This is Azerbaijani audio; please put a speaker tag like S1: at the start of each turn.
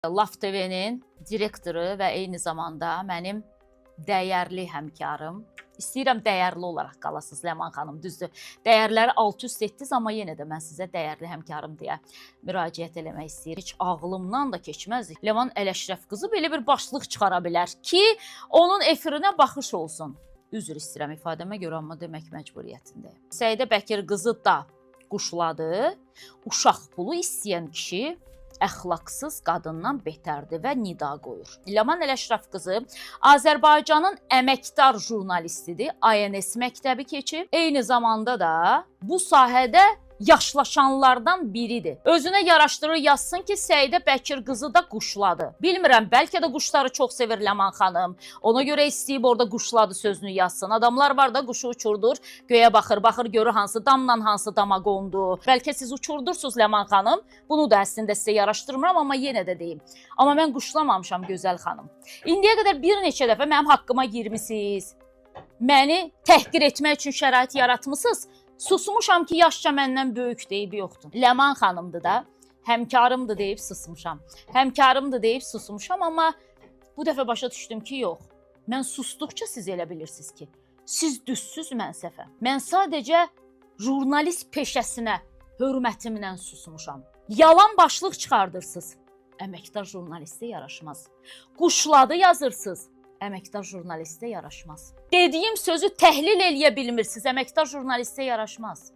S1: Laf TV-nin direktoru və eyni zamanda mənim dəyərli həmkarım. İstəyirəm dəyərli olaraq qalasınız Ləman xanım, düzdür. Dəyərləri alt üst etdiniz, amma yenə də mən sizə dəyərli həmkarım deyə müraciət eləmək istəyir. Heç ağlımdan da keçməzdik. Ləman Ələşrəf qızı belə bir başlıq çıxara bilər ki, onun efirinə baxış olsun. Üzr istəyirəm ifadəmə görə, amma demək məcburiyyətindəyim. Səidə Bəkir qızı da quşladı. Uşaq pulu istəyən kişi əxlaqsız qadından betərdir və nida qoyur. Ləman Ələşrəf qızı Azərbaycanın əməkdar jurnalistidir. INS məktəbi keçib. Eyni zamanda da bu sahədə yaşlaşanlardan biridir. Özünə yaraşdırır yazsın ki, Səidə Bəkir qızı da quşladı. Bilmirəm, bəlkə də quşları çox sevir Ləman xanım. Ona görə istəyib orada quşladı sözünü yazsın. Adamlar var da quşu uçurdur, göyə baxır, görür hansı damla hansı dama qondu. Bəlkə siz uçurdursunuz Ləman xanım. Bunu da əslində sizə yaraşdırmıram, amma yenə də deyim. Amma mən quşlamamışam gözəl xanım. İndiyə qədər bir neçə dəfə mənim haqqıma girmisiniz. Məni təhqir etmək üçün şərait yaratmısınız. Susmuşam ki, yaşca məndən böyük deyib yoxdur. Ləman xanımdır da, həmkarımdır deyib susmuşam. Həmkarımdır deyib susmuşam, amma bu dəfə başa düşdüm ki, yox. Mən susduqca siz elə bilirsiniz ki, siz düzsüz, mən səhvə. Mən sadəcə jurnalist peşəsinə hörmətimlə susmuşam. Yalan başlıq çıxardırsınız. Əməkdar jurnalistə yaraşmaz. Quşladı yazırsınız. Əməkdar jurnalistə yaraşmaz. Dediyim sözü təhlil eləyə bilmirsiniz, əməkdar jurnalistə yaraşmaz.